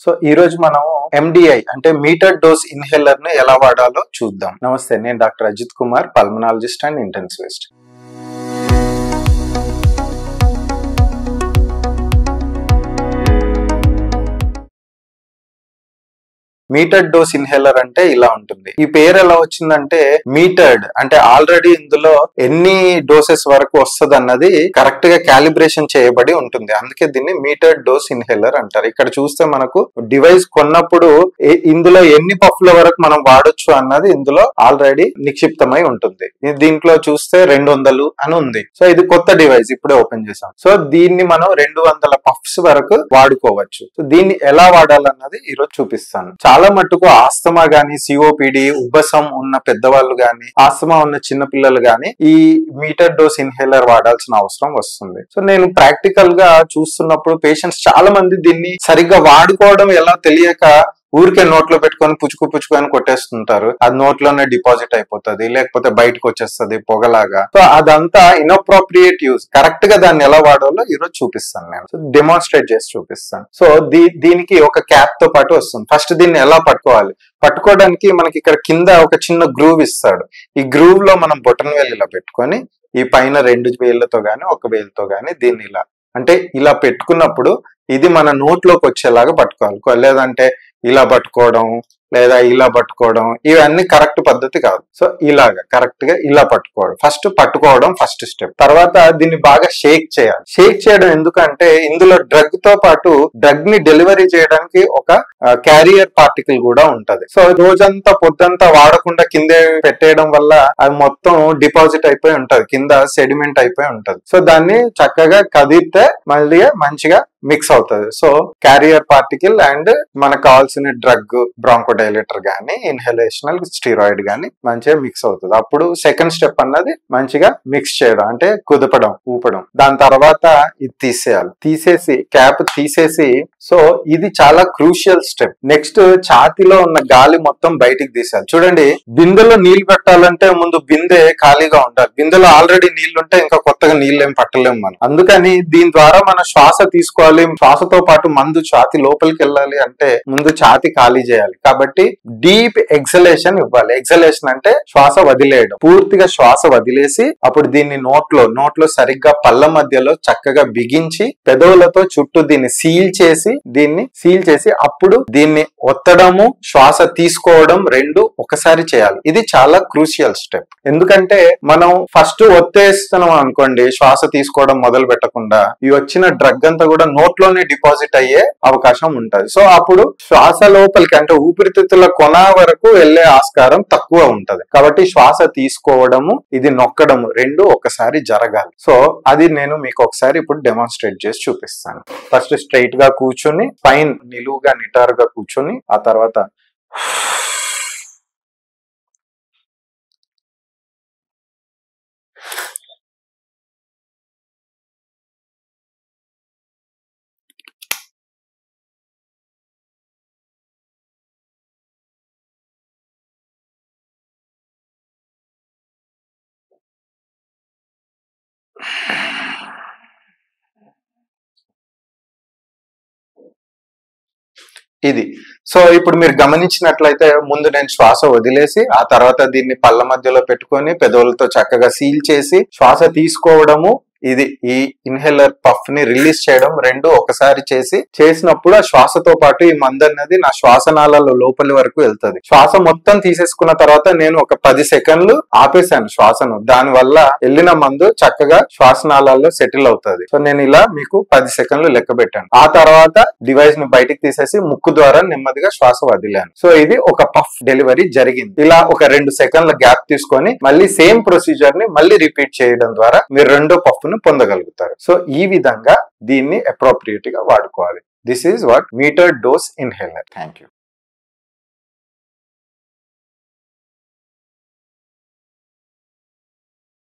So ఈ రోజు మనం MDI అంటే మీటర్ డోస్ ఇన్హేలర్ ను ఎలా వాడాలో చూద్దాం. నమస్తే, నేను doctor Ajith Kumar, pulmonologist and intensivist. Metered dose inhaler అంటే ఇలా ఉంటుంది. ఈ పేరు ఎలా వచ్చిందంటే, మీటర్డ్ అంటే ఆల్రెడీ ఇందులో ఎన్ని డోసెస్ వరకు వస్తుంది అన్నది కరెక్ట్ గా క్యాలిబ్రేషన్ చేయబడి ఉంటుంది. అందుకే దీన్ని మీటర్డ్ డోస్ ఇన్హేలర్ అంటారు. ఇక్కడ చూస్తే మనకు డివైస్ కొన్నప్పుడు ఇందులో ఎన్ని పఫ్ల వరకు మనం వాడొచ్చు అన్నది ఇందులో ఆల్రెడీ నిక్షిప్తమై ఉంటుంది. దీంట్లో చూస్తే 200 అని ఉంది. సో ఇది కొత్త డివైస్, ఇప్పుడే ఓపెన్ చేసాం. సో దీన్ని మనం 200 పఫ్స్ వరకు వాడుకోవచ్చు. సో దీన్ని ఎలా వాడాలన్నది ఈరోజు చూపిస్తాను. చాలా మట్టుకు ఆస్తమా గాని, సిఓపిడి, ఉబ్బసం ఉన్న పెద్దవాళ్ళు గాని, ఆస్తమా ఉన్న చిన్న పిల్లలు గాని ఈ మీటర్ డోస్ ఇన్హేలర్ వాడాల్సిన అవసరం వస్తుంది. సో నేను ప్రాక్టికల్ గా చూస్తున్నప్పుడు పేషెంట్స్ చాలా మంది దీన్ని సరిగ్గా వాడుకోవడం ఎలా తెలియక ఊరికే నోట్లో పెట్టుకొని పుచ్చుకొని కొట్టేస్తుంటారు. అది నోట్లోనే డిపాజిట్ అయిపోతుంది, లేకపోతే బయటకు వచ్చేస్తుంది పొగలాగా. సో అదంతా ఇన్అప్రోప్రియేట్ యూజ్. కరెక్ట్ గా దాన్ని ఎలా వాడాలో ఈరోజు చూపిస్తాను నేను. సో డెమాన్స్ట్రేట్ చేసి చూపిస్తాను. సో దీనికి ఒక క్యాప్ తో పాటు వస్తుంది. ఫస్ట్ దీన్ని ఎలా పట్టుకోవాలి, పట్టుకోవడానికి మనకి ఇక్కడ కింద ఒక చిన్న గ్రూవ్ ఇస్తాడు. ఈ గ్రూవ్ లో మనం బొటన్ వేలు ఇలా పెట్టుకొని ఈ పైన 2 వేళ్లతో గాని 1 వేలుతో గాని దీన్ని ఇలా అంటే ఇలా పెట్టుకున్నప్పుడు ఇది మన నోట్లోకి వచ్చేలాగా పట్టుకోవాలి. లేదంటే ఇలా పట్టుకోవడం లేదా ఇలా పట్టుకోవడం ఇవన్నీ కరెక్ట్ పద్ధతి కాదు. సో ఇలాగా కరెక్ట్ గా ఇలా పట్టుకోవడం, పట్టుకోవడం ఫస్ట్ స్టెప్. తర్వాత దీన్ని బాగా షేక్ చేయాలి. షేక్ చేయడం ఎందుకంటే ఇందులో డ్రగ్ తో పాటు డ్రగ్ ని డెలివరీ చేయడానికి ఒక క్యారియర్ పార్టికల్ కూడా ఉంటది. సో రోజంతా పొద్దంతా వాడకుండా కిందే పెట్టేయడం వల్ల అది మొత్తం డిపాజిట్ అయిపోయి ఉంటది, కింద సెడిమెంట్ అయిపోయి ఉంటది. సో దాన్ని చక్కగా కదిలితే మళ్ళీ మంచిగా మిక్స్ అవుతుంది. సో క్యారియర్ పార్టికల్ అండ్ మనకు కావాల్సిన డ్రగ్ బ్రాంకోడైలేటర్ గానీ ఇన్హలేషనల్ స్టీరాయిడ్ గానీ మంచిగా మిక్స్ అవుతుంది. అప్పుడు సెకండ్ స్టెప్ అన్నది మంచిగా మిక్స్ చేయడం అంటే కుదపడం, ఊపడం. దాని తర్వాత ఇది తీసేయాలి. తీసేసి క్యాప్ తీసేసి, సో ఇది చాలా క్రూషియల్ స్టెప్. నెక్స్ట్ ఛాతీలో ఉన్న గాలి మొత్తం బయటికి తీసేయాలి. చూడండి, బిందెలో నీళ్లు పెట్టాలంటే ముందు బిందె ఖాళీగా ఉండాలి. బిందెలో ఆల్రెడీ నీళ్లుంటే ఇంకా కొత్తగా నీళ్ళేం పట్టలేము మనం. అందుకని దీని ద్వారా మనం శ్వాస తీసుకోవాలి. శ్వాసతో పాటు మందు ఛాతీ లోపలికి వెళ్ళాలి అంటే ముందు ఛాతీ ఖాళీ చేయాలి. కాబట్టి డీప్ ఎక్సలేషన్ ఇవ్వాలి. ఎక్సలేషన్ అంటే శ్వాస వదిలేయడం. పూర్తిగా శ్వాస వదిలేసి అప్పుడు దీన్ని నోట్లో సరిగ్గా పళ్ళ మధ్యలో చక్కగా బిగించి పెదవులతో చుట్టూ దీన్ని సీల్ చేసి అప్పుడు దీన్ని ఒత్తడము, శ్వాస తీసుకోవడం రెండు ఒకసారి చేయాలి. ఇది చాలా క్రూషియల్ స్టెప్. ఎందుకంటే మనం ఫస్ట్ ఒత్తేస్తున్నాం అనుకోండి, శ్వాస తీసుకోవడం మొదలు పెట్టకుండా ఈ వచ్చిన డ్రగ్ అంతా కూడా నోట్లోనే డిపాజిట్ అయ్యే అవకాశం ఉంటది. సో అప్పుడు శ్వాస లోపలికి అంటే ఊపిరితిత్తుల కొన వరకు వెళ్లే ఆస్కారం తక్కువ ఉంటది. కాబట్టి శ్వాస తీసుకోవడము, ఇది నొక్కడము రెండు ఒకసారి జరగాలి. సో అది నేను మీకు ఒకసారి ఇప్పుడు డెమాన్స్ట్రేట్ చేసి చూపిస్తాను. ఫస్ట్ స్ట్రైట్ గా కూర్చొని, పైన నిలువుగా నిటారుగా కూర్చొని, ఆ తర్వాత ఇది. సో ఇప్పుడు మీరు గమనించినట్లయితే ముందు నేను శ్వాస వదిలేసి ఆ తర్వాత దీన్ని పళ్ళ మధ్యలో పెట్టుకొని పెదవులతో చక్కగా సీల్ చేసి శ్వాస తీసుకోవడము, ఇది ఈ ఇన్హేలర్ పఫ్ ని రిలీజ్ చేయడం రెండు ఒకసారి చేసినప్పుడు ఆ శ్వాసతో పాటు ఈ మందు అనేది నా శ్వాసనాళాల లోపలి వరకు వెళ్తుంది. శ్వాస మొత్తం తీసేసుకున్న తర్వాత నేను ఒక 10 సెకండ్లు ఆపేశాను శ్వాసను. దాని వల్ల వెళ్ళిన మందు చక్కగా శ్వాసనాళాల్లో సెటిల్ అవుతుంది. సో నేను ఇలా మీకు 10 సెకండ్లు లెక్క పెట్టాను. ఆ తర్వాత డివైస్ ని బయటికి తీసేసి ముక్కు ద్వారా నెమ్మదిగా శ్వాస వదిలాను. సో ఇది ఒక పఫ్ డెలివరీ జరిగింది. ఇలా ఒక 2 సెకండ్ల గ్యాప్ తీసుకొని మళ్ళీ సేమ్ ప్రొసీజర్ ని మళ్ళీ రిపీట్ చేయడం ద్వారా మీరు రెండో పఫ్ పొందగలుగుతారు. సో ఈ విధంగా దీన్ని అప్రోప్రియేట్ గా వాడుకోవాలి. This is watt meter dose inhaler. Thank you.